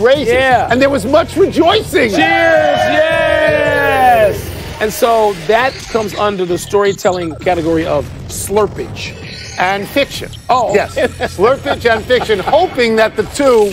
raises. Yeah. And there was much rejoicing. Cheers, yes! And so that comes under the storytelling category of slurpage. And fiction. Oh. Yes. Slurpage and fiction, hoping that the two,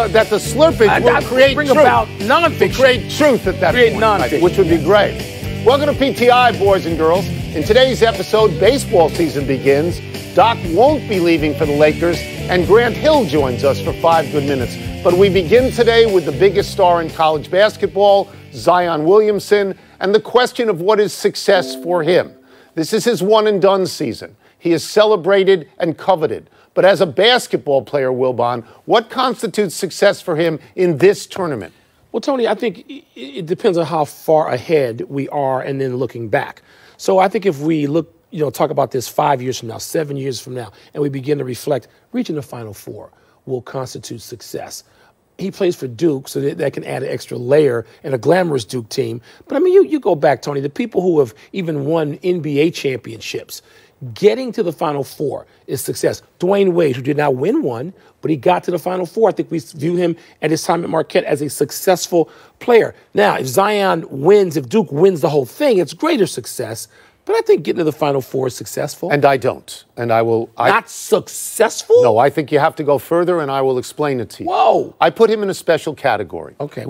that the slurpage will create bring truth. about nonfiction. Create truth at that Create point, nonfiction. which would be great. Welcome to PTI, boys and girls. In today's episode, baseball season begins. Doc won't be leaving for the Lakers, and Grant Hill joins us for 5 good minutes. But we begin today with the biggest star in college basketball, Zion Williamson, and the question of what is success for him. This is his one-and-done season. He is celebrated and coveted. But as a basketball player, Wilbon, what constitutes success for him in this tournament? Well, Tony, I think it depends on how far ahead we are and then looking back. So I think if we look, talk about this 5 years from now, 7 years from now, and we begin to reflect, reaching the Final Four will constitute success. He plays for Duke, so that can add an extra layer and a glamorous Duke team. But, I mean, you go back, Tony, the people who have even won NBA championships, getting to the Final Four is success. Dwayne Wade, who did not win one, but he got to the Final Four. I think we view him at his time at Marquette as a successful player. Now, if Zion wins, if Duke wins the whole thing, it's greater success. But I think getting to the Final Four is successful. And I don't. And I will... Not successful? No, I think you have to go further, and I will explain it to you. Whoa. I put him in a special category. Okay.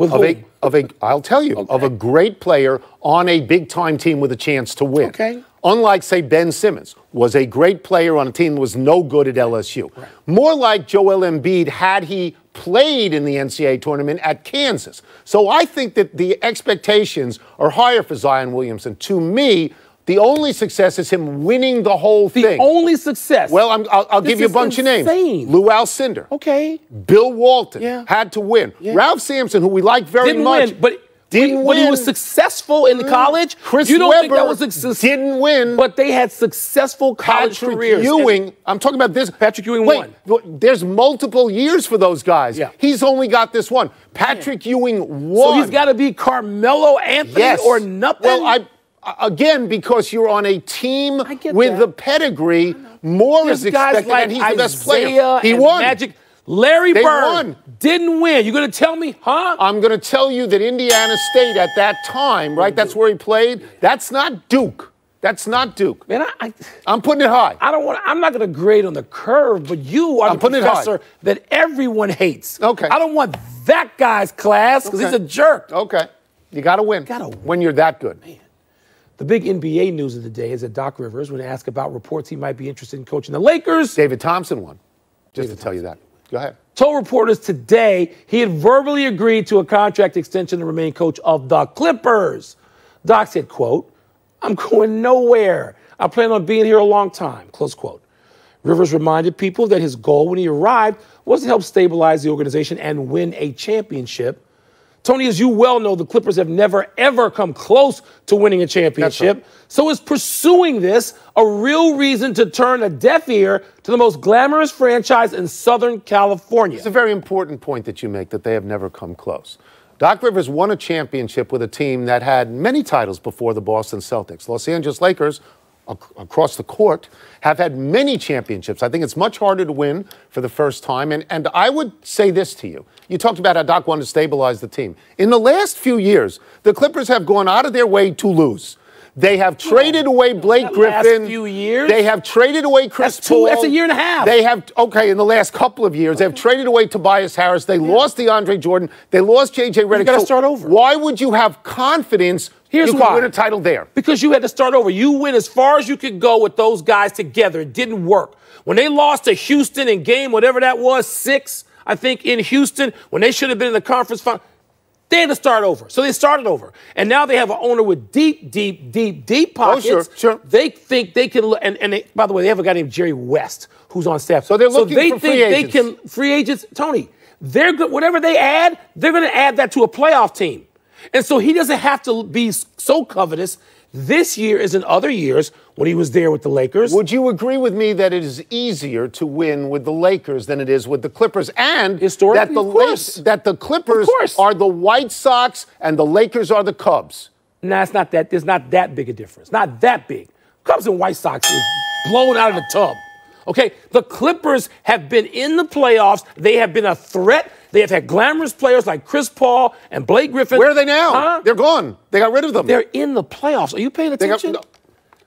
I'll tell you, okay. Of a great player on a big-time team with a chance to win. Okay. Unlike, say, Ben Simmons, was a great player on a team that was no good at LSU. Right. More like Joel Embiid had he played in the NCAA tournament at Kansas. So I think that the expectations are higher for Zion Williamson. To me, the only success is him winning the whole thing. The only success. Well, I'll give you a bunch of names. Lou Alcindor. Okay. Bill Walton. Yeah. Had to win. Yeah. Ralph Sampson, who we like very much. Win, but didn't when win. he was successful in college, Chris you don't Webber think that was success. Didn't win. But they had successful college Patrick careers. Ewing, I'm talking about this. Patrick Ewing won. There's multiple years for those guys. Yeah. He's only got this one. Patrick Ewing won. So he's got to be Carmelo Anthony or nothing? Well, again, because you're on a team with the pedigree, more is expected, like and he's the best Isaiah player. He and won. Magic. Larry They Bird won. didn't win. You're going to tell me, huh? I'm going to tell you that Indiana State at that time, right, that's where he played, that's not Duke. That's not Duke. Man, I'm putting it high. I'm not going to grade on the curve, but you are the professor that everyone hates. Okay. I don't want that guy's class because he's a jerk. Okay. You got to win. When you're that good. Man. The big NBA news of the day is that Doc Rivers, when asked about reports he might be interested in coaching the Lakers. David Thompson won. Just to tell you that. Go ahead. Told reporters today he had verbally agreed to a contract extension to remain coach of the Clippers. Doc said, quote, "I'm going nowhere. I plan on being here a long time," close quote. Rivers reminded people that his goal when he arrived was to help stabilize the organization and win a championship. Tony, as you well know, the Clippers have never, ever come close to winning a championship. Right. So is pursuing this a real reason to turn a deaf ear to the most glamorous franchise in Southern California? It's a very important point that you make, that they have never come close. Doc Rivers won a championship with a team that had many titles before the Boston Celtics. Los Angeles Lakers, across the court, have had many championships. I think it's much harder to win for the first time. And I would say this to you. You talked about how Doc wanted to stabilize the team. In the last few years, the Clippers have gone out of their way to lose. They have traded away Blake Griffin. Last few years? They have traded away Chris Paul. That's a year and a half. They have, in the last couple of years, they've traded away Tobias Harris. They lost DeAndre Jordan. They lost J.J. Redick. You got to start over. Why would you have confidence you could win a title there? Because you had to start over. You went as far as you could go with those guys together. It didn't work. When they lost to Houston in game, whatever that was, 6, I think, in Houston, when they should have been in the conference final, they had to start over. So they started over. And now they have an owner with deep pockets. Oh, sure. They think they can, and they, by the way, they have a guy named Jerry West who's on staff. So they're looking for free agents. They can, free agents, Tony, they're good. Whatever they add, they're going to add that to a playoff team. And so he doesn't have to be so covetous this year as in other years when he was there with the Lakers. Would you agree with me that it is easier to win with the Lakers than it is with the Clippers? And historically, that the Clippers are the White Sox and the Lakers are the Cubs? No, it's not that. There's not that big a difference. Not that big. Cubs and White Sox is blown out of the tub. Okay, the Clippers have been in the playoffs. They have been a threat. They have had glamorous players like Chris Paul and Blake Griffin. Where are they now? Huh? They're gone. They got rid of them. They're in the playoffs. Are you paying attention? No.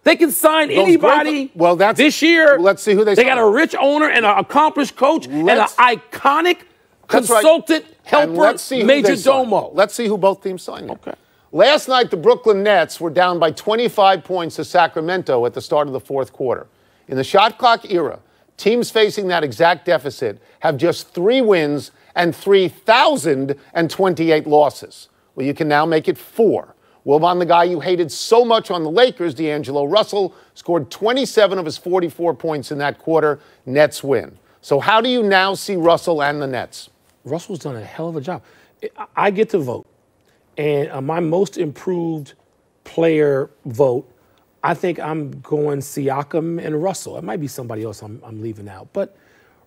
They can sign anybody this year. Let's see who they sign. sign. They got a rich owner and an accomplished coach and an iconic consultant, helper, major domo. Let's see who both teams sign. Okay. Last night, the Brooklyn Nets were down by 25 points to Sacramento at the start of the fourth quarter. In the shot clock era, teams facing that exact deficit have just 3 wins and 3,028 losses. Well, you can now make it 4. Wilbon, the guy you hated so much on the Lakers, D'Angelo Russell, scored 27 of his 44 points in that quarter. Nets win. So how do you now see Russell and the Nets? Russell's done a hell of a job. I get to vote. And my most improved player vote, I think I'm going Siakam and Russell. It might be somebody else I'm leaving out. But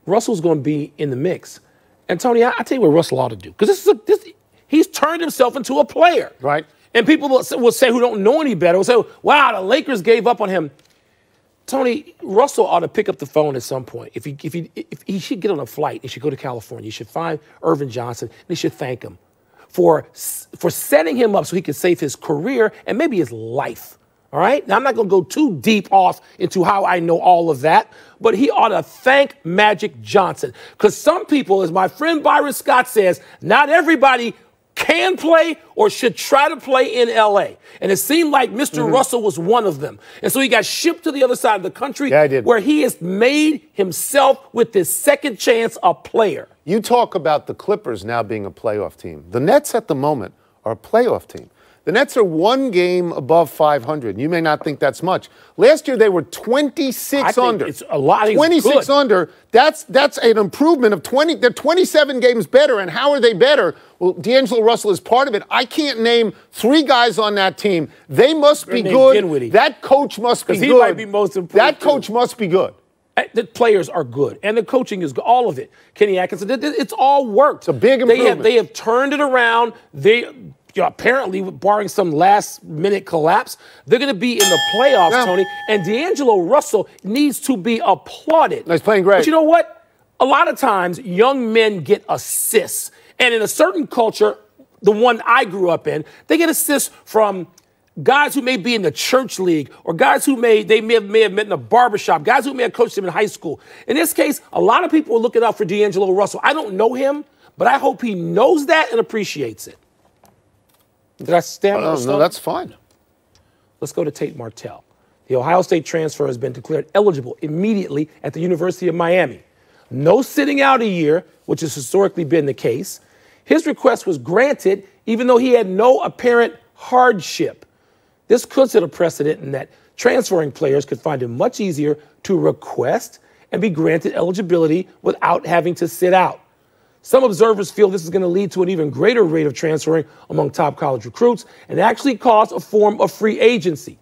Russell's going to be in the mix. And, Tony, I tell you what Russell ought to do. Because he's turned himself into a player. Right. And people will say who don't know any better will say, wow, the Lakers gave up on him. Tony, Russell ought to pick up the phone at some point. If he should get on a flight, he should go to California. He should find Irvin Johnson, and he should thank him for setting him up so he could save his career and maybe his life. All right? Now, I'm not going to go too deep off into how I know all of that, but he ought to thank Magic Johnson. Because some people, as my friend Byron Scott says, not everybody can play or should try to play in L.A. And it seemed like Mr. Russell was one of them. And so he got shipped to the other side of the country where he has made himself with his second chance a player. You talk about the Clippers now being a playoff team. The Nets at the moment are a playoff team. The Nets are 1 game above 500. You may not think that's much. Last year they were 26 under. It's a lot. 26 under. That's an improvement of 20. They're 27 games better. And how are they better? Well, D'Angelo Russell is part of it. I can't name 3 guys on that team. They must be good. Dinwiddie. That coach must be good. He might be most important. That coach must be good. The players are good, and the coaching is good. All of it. Kenny Atkinson, it's all worked. It's a big improvement. They have turned it around. Apparently, barring some last-minute collapse, they're going to be in the playoffs, Tony. And D'Angelo Russell needs to be applauded. He's playing great. But you know what? A lot of times, young men get assists. And in a certain culture, the one I grew up in, they get assists from guys who may be in the church league or guys who may have met in a barbershop, guys who may have coached him in high school. In this case, a lot of people are looking out for D'Angelo Russell. I don't know him, but I hope he knows that and appreciates it. Did I stammer? No, that's fine. Let's go to Tate Martell. The Ohio State transfer has been declared eligible immediately at the University of Miami. No sitting out a year, which has historically been the case. His request was granted even though he had no apparent hardship. This could set a precedent in that transferring players could find it much easier to request and be granted eligibility without having to sit out. Some observers feel this is going to lead to an even greater rate of transferring among top college recruits and actually cause a form of free agency.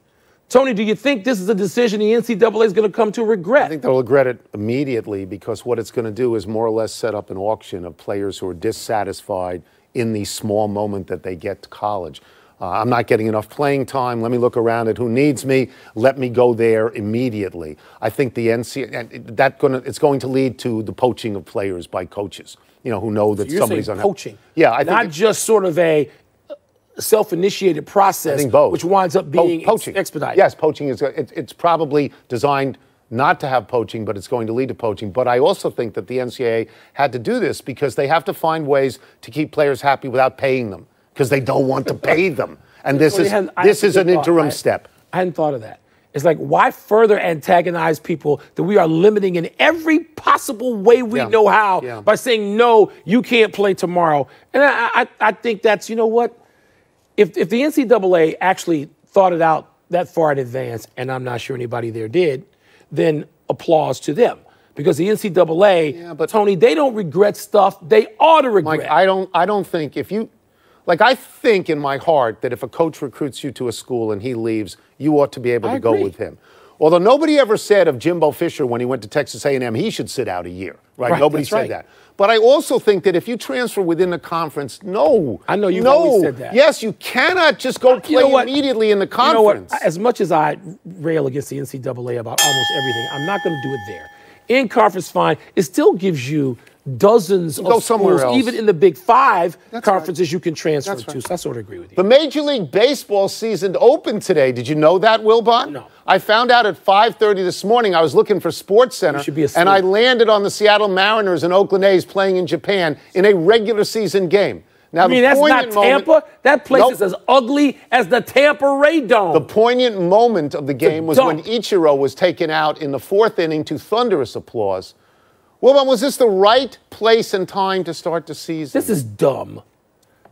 Tony, do you think this is a decision the NCAA is going to come to regret? I think they'll regret it immediately because what it's going to do is more or less set up an auction of players who are dissatisfied in the small moment that they get to college. I'm not getting enough playing time. Let me look around at who needs me. Let me go there immediately. I think the NCAA, it's going to lead to the poaching of players by coaches, who know that somebody's on poaching. Yeah, I think not just sort of a self-initiated process, I think both. Which winds up being poaching. Expedited. Yes, poaching it's probably designed not to have poaching, but it's going to lead to poaching. But I also think that the NCAA had to do this because they have to find ways to keep players happy without paying them because they don't want to pay them. And this is an interim step. I hadn't thought of that. It's like, why further antagonize people that we are limiting in every possible way we know how by saying, no, you can't play tomorrow. And I think that's, you know what? If the NCAA actually thought it out that far in advance, and I'm not sure anybody there did, then applause to them. Because the NCAA, Tony, they don't regret stuff they ought to regret. Mike, I don't think if you, I think in my heart that if a coach recruits you to a school and he leaves, you ought to be able to go with him. Although nobody ever said of Jimbo Fisher when he went to Texas A&M, he should sit out a year, right? Nobody said that. But I also think that if you transfer within the conference, I know you've always said that. Yes, you cannot just go play immediately in the conference. You know what? As much as I rail against the NCAA about almost everything, I'm not going to do it there. In conference, fine. It still gives you dozens of schools, even in the Big Five conferences, you can transfer to. So I sort of agree with you. The Major League Baseball season opened today. Did you know that, Wilbon? No. I found out at 5:30 this morning. I was looking for SportsCenter, and I landed on the Seattle Mariners and Oakland A's playing in Japan in a regular season game. Now, that's not Tampa? That place is as ugly as the Tampa Ray Dome. The poignant moment of the game was when Ichiro was taken out in the 4th inning to thunderous applause. Wilbon, was this the right place and time to start the season? This is dumb.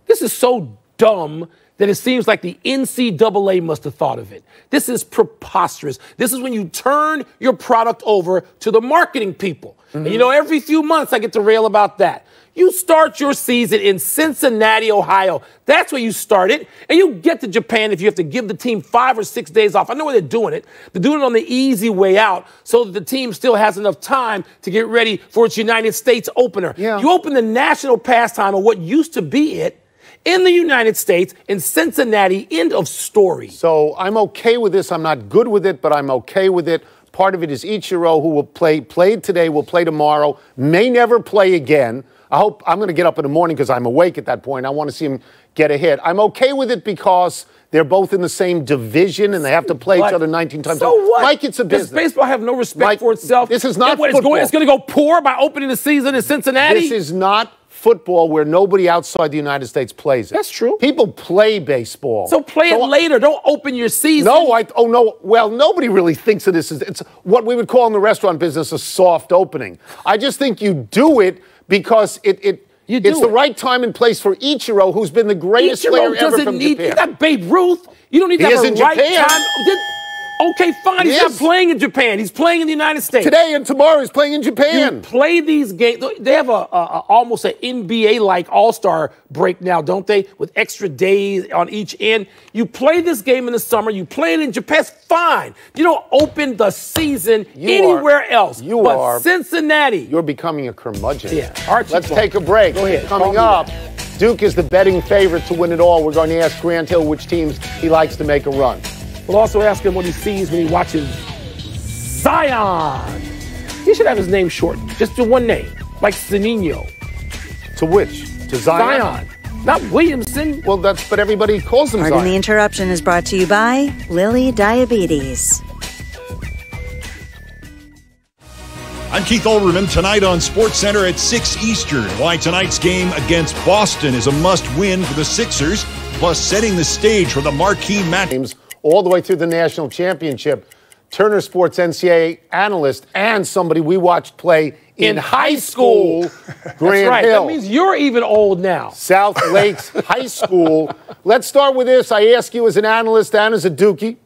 This is so dumb that it seems like the NCAA must have thought of it. This is preposterous. This is when you turn your product over to the marketing people. And every few months I get to rail about that. You start your season in Cincinnati, Ohio. That's where you start it. And you get to Japan if you have to give the team 5 or 6 days off. I know where they're doing it. They're doing it on the easy way out so that the team still has enough time to get ready for its United States opener. Yeah. You open the national pastime of what used to be it in the United States, in Cincinnati, end of story. So I'm okay with this. I'm not good with it, but I'm okay with it. Part of it is Ichiro, who will played today, will play tomorrow, may never play again. I hope I'm going to get up in the morning because I'm awake at that point. I want to see him get a hit. I'm okay with it because they're both in the same division and they have to play each other 19 times. So what? Mike, it's a business. Does baseball have no respect for itself? This is not football. It's going to go poor by opening the season in Cincinnati? This is not football where nobody outside the United States plays it. That's true. People play baseball. So play it later. Don't open your season. No. Well, nobody really thinks of this as it's what we would call in the restaurant business a soft opening. I just think you do it because it's the right time and place for Ichiro, who's been the greatest player ever from Japan. You got Babe Ruth. You don't need to have a right time. Okay, fine. He's not playing in Japan. He's playing in the United States. Today and tomorrow he's playing in Japan. You play these games. They have almost an NBA-like all-star break now, don't they? With extra days on each end. You play this game in the summer. You play it in Japan. It's fine. You don't open the season anywhere else. But Cincinnati. You're becoming a curmudgeon. Yeah. Let's take a break. Go ahead. Coming up, Duke is the betting favorite to win it all. We're going to ask Grant Hill which teams he likes to make a run. We'll also ask him what he sees when he watches Zion. He should have his name shortened, just to one name, like Sanino. To which? To Zion? Not Williamson. Well, but everybody calls him Zion. Pardon the Interruption is brought to you by Lilly Diabetes. I'm Keith Olbermann. Tonight on SportsCenter at 6 Eastern. Why tonight's game against Boston is a must-win for the Sixers, plus setting the stage for the marquee match. All the way through the national championship. Turner Sports NCAA analyst and somebody we watched play in high school, Grant Hill. That means you're even old now. South Lakes High School. Let's start with this. I ask you as an analyst and as a Dookie,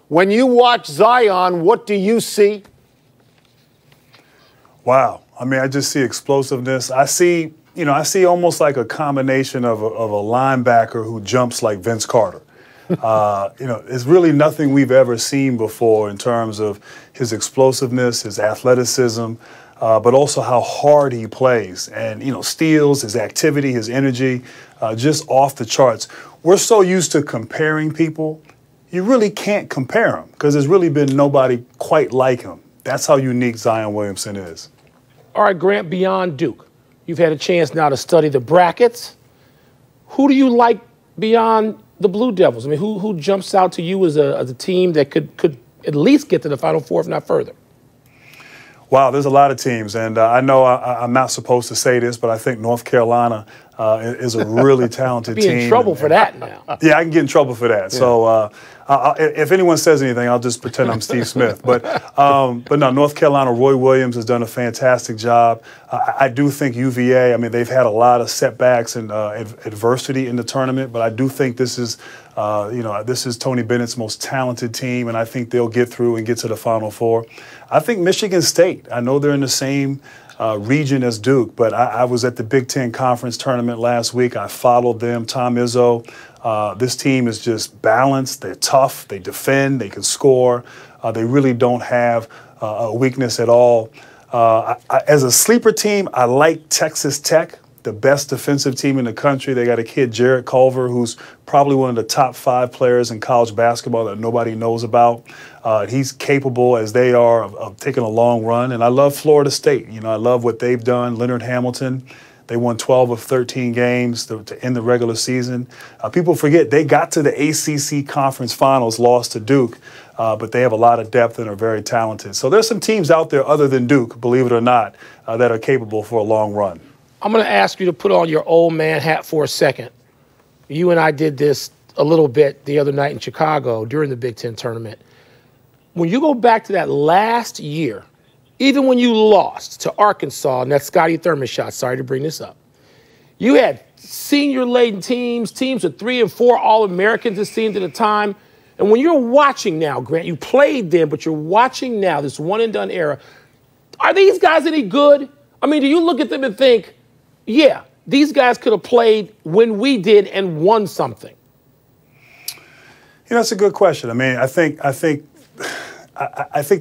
when you watch Zion, what do you see? Wow. I just see explosiveness. I see almost like a combination of a linebacker who jumps like Vince Carter. It's really nothing we've ever seen before in terms of his explosiveness, his athleticism, but also how hard he plays and, steals, his activity, his energy, just off the charts. We're so used to comparing people. You really can't compare him because there's really been nobody quite like him. That's how unique Zion Williamson is. All right, Grant, beyond Duke, you've had a chance now to study the brackets. Who do you like beyond the Blue Devils? Who jumps out to you as a team that could at least get to the Final Four, if not further? Wow, there's a lot of teams, and I know I'm not supposed to say this, but I think North Carolina is a really talented team. Be in trouble for that now. Yeah, I can get in trouble for that. Yeah. So if anyone says anything, I'll just pretend I'm Steve Smith. But no, North Carolina, Roy Williams has done a fantastic job. I do think UVA, they've had a lot of setbacks and adversity in the tournament, but I do think this is Tony Bennett's most talented team, and I think they'll get through and get to the Final Four. I think Michigan State, I know they're in the same region as Duke, but I was at the Big Ten Conference tournament last week. I followed them, Tom Izzo. This team is just balanced. They're tough. They defend. They can score. They really don't have a weakness at all. As a sleeper team, I like Texas Tech. the best defensive team in the country. They got a kid, Jarrett Culver, who's probably one of the top 5 players in college basketball that nobody knows about. He's capable, as they are, of taking a long run. And I love Florida State. You know, I love what they've done. Leonard Hamilton, they won 12 of 13 games to end the regular season. People forget they got to the ACC Conference Finals, lost to Duke, but they have a lot of depth and are very talented. So there's some teams out there other than Duke, believe it or not, that are capable for a long run. I'm going to ask you to put on your old man hat for a second. You and I did this a little bit the other night in Chicago during the Big Ten tournament. When you go back to that last year, even when you lost to Arkansas and that Scotty Thurman shot, sorry to bring this up, you had senior-laden teams with 3 and 4 All-Americans, it seemed at the time. And when you're watching now, Grant, you played then, but you're watching now, this one-and-done era, are these guys any good? I mean, do you look at them and think, yeah, these guys could have played when we did and won something? You know, that's a good question. I mean, I think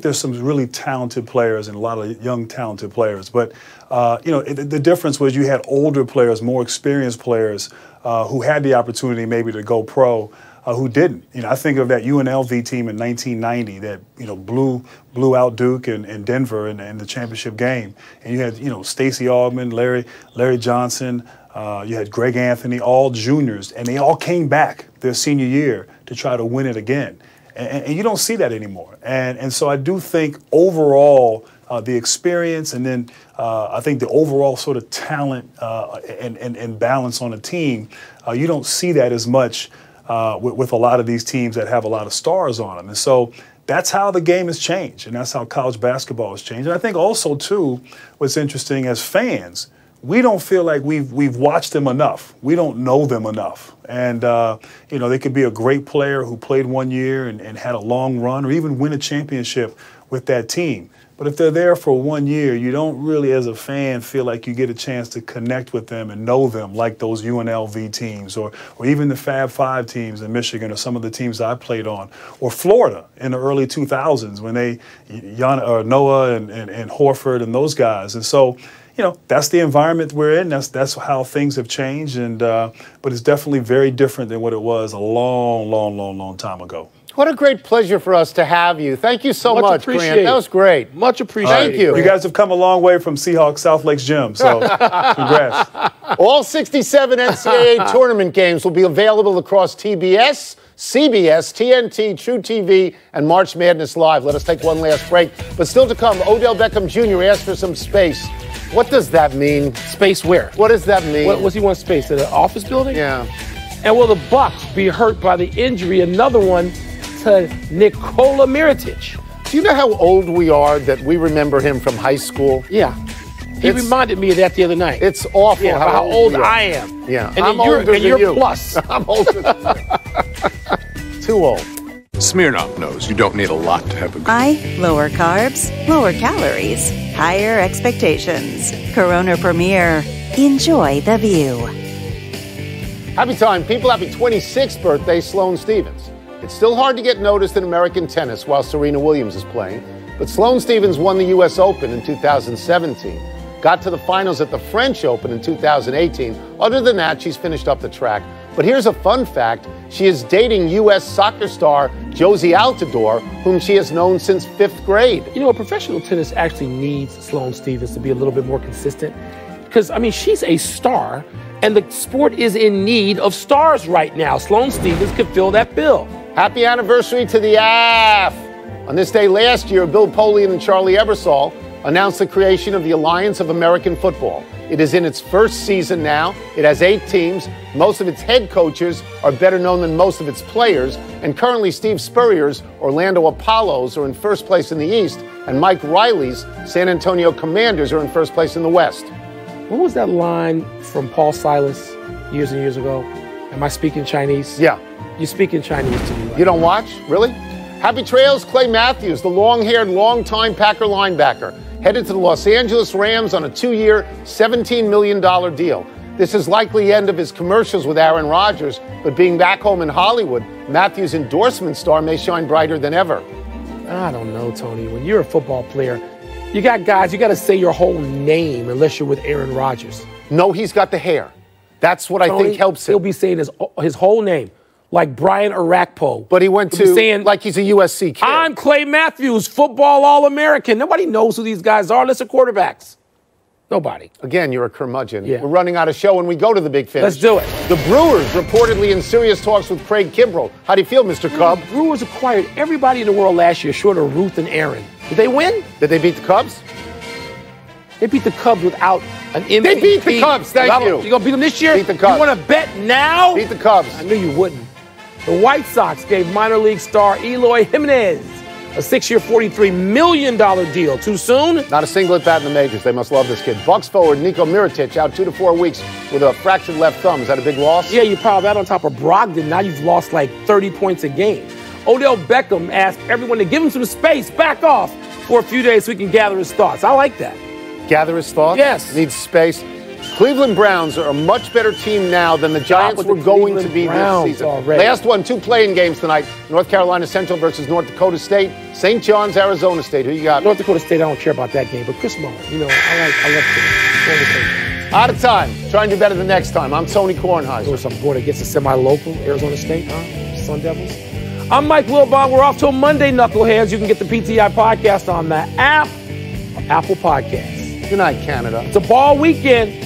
there's some really talented players and a lot of young talented players. But, you know, the difference was you had older players, more experienced players who had the opportunity maybe to go pro, who didn't. You know, I think of that UNLV team in 1990 that, you know, blew out Duke and Denver in the championship game. And you had, you know, Stacey Augmon, Larry Johnson, you had Greg Anthony, all juniors, and they all came back their senior year to try to win it again. And you don't see that anymore. And so I do think overall the experience and then I think the overall sort of talent and balance on a team, you don't see that as much with a lot of these teams that have a lot of stars on them. And so that's how the game has changed, and that's how college basketball has changed. And I think also, too, what's interesting as fans, we don't feel like we've watched them enough. We don't know them enough. And, you know, they could be a great player who played 1 year and had a long run or even win a championship with that team. But if they're there for 1 year, you don't really, as a fan, feel like you get a chance to connect with them and know them like those UNLV teams or even the Fab Five teams in Michigan or some of the teams I played on. Or Florida in the early 2000s when Noah and Horford and those guys. And so, you know, that's the environment we're in. That's how things have changed. And but it's definitely very different than what it was a long time ago. What a great pleasure for us to have you. Thank you so much, Grant. That was great. Much appreciated. Thank you. You guys have come a long way from Seahawks South Lakes Gym, so congrats. All 67 NCAA tournament games will be available across TBS, CBS, TNT, True TV, and March Madness Live. Let us take one last break. But still to come, Odell Beckham Jr. asked for some space. What does that mean? Space where? What does that mean? What does he want space? At an office building? Yeah. And will the Bucks be hurt by the injury? Another one to Nikola Mirotic. Do you know how old we are that we remember him from high school? Yeah. He reminded me of that the other night. It's awful how old I am. Yeah. And I'm older than you're you. Plus. I'm older than you. Too old. Smirnoff knows you don't need a lot to have a good... Lower carbs, lower calories, higher expectations. Corona Premier. Enjoy the view. Happy time, people. Happy 26th birthday, Sloane Stephens. It's still hard to get noticed in American tennis while Serena Williams is playing, but Sloane Stephens won the U.S. Open in 2017, got to the finals at the French Open in 2018. Other than that, she's finished up the track. But here's a fun fact. She is dating U.S. soccer star Josie Altidore, whom she has known since 5th grade. You know, professional tennis actually needs Sloane Stephens to be a little bit more consistent because, I mean, she's a star, and the sport is in need of stars right now. Sloane Stephens could fill that bill. Happy anniversary to the AF. On this day last year, Bill Polian and Charlie Ebersol announced the creation of the Alliance of American Football. It is in its first season now. It has 8 teams. Most of its head coaches are better known than most of its players. And currently, Steve Spurrier's Orlando Apollos are in first place in the East, and Mike Riley's San Antonio Commanders are in first place in the West. What was that line from Paul Silas years and years ago? Am I speaking Chinese? Yeah. You speak in Chinese to me. Right? You don't watch? Really? Happy trails, Clay Matthews, the long-haired, long-time Packer linebacker, headed to the Los Angeles Rams on a 2-year, $17 million deal. This is likely the end of his commercials with Aaron Rodgers, but being back home in Hollywood, Matthews' endorsement star may shine brighter than ever. I don't know, Tony. When you're a football player, you got guys, you got to say your whole name unless you're with Aaron Rodgers. No, he's got the hair. That's what I think helps him. He'll be saying his whole name, like Brian Arakpo. But he went to, saying, like he's a USC kid. I'm Clay Matthews, football All-American. Nobody knows who these guys are unless they're quarterbacks. Nobody. Again, you're a curmudgeon. Yeah. We're running out of show when we go to the big finish. Let's do it. The Brewers reportedly in serious talks with Craig Kimbrell. How do you feel, Mr. Cub? The Brewers acquired everybody in the world last year short of Ruth and Aaron. Did they win? Did they beat the Cubs? They beat the Cubs without an MVP. They beat the Cubs, thank you. You going to beat them this year? Beat the Cubs. You want to bet now? Beat the Cubs. I knew you wouldn't. The White Sox gave minor league star Eloy Jimenez a 6-year, $43 million deal. Too soon? Not a single at bat in the majors. They must love this kid. Bucks forward Nico Mirotic out 2 to 4 weeks with a fractured left thumb. Is that a big loss? Yeah, you piled that on top of Brogdon. Now you've lost like 30 points a game. Odell Beckham asked everyone to give him some space, back off for a few days so he can gather his thoughts. I like that. Gather his thoughts? Yes. Needs space. Cleveland Browns are a much better team now than the Giants were going to be this season. Already. Last one, 2 play-in games tonight. North Carolina Central versus North Dakota State. St. John's, Arizona State. Who you got? North Dakota State, I don't care about that game, but Chris Mullin, I love Chris. Out of time. Try and do better the next time. I'm Tony Kornheiser. Some boy that gets a semi-local, Arizona State, Sun Devils. I'm Mike Wilbon. We're off till Monday, Knuckleheads. You can get the PTI podcast on the app, Apple Podcasts. Good night, Canada. It's a ball weekend.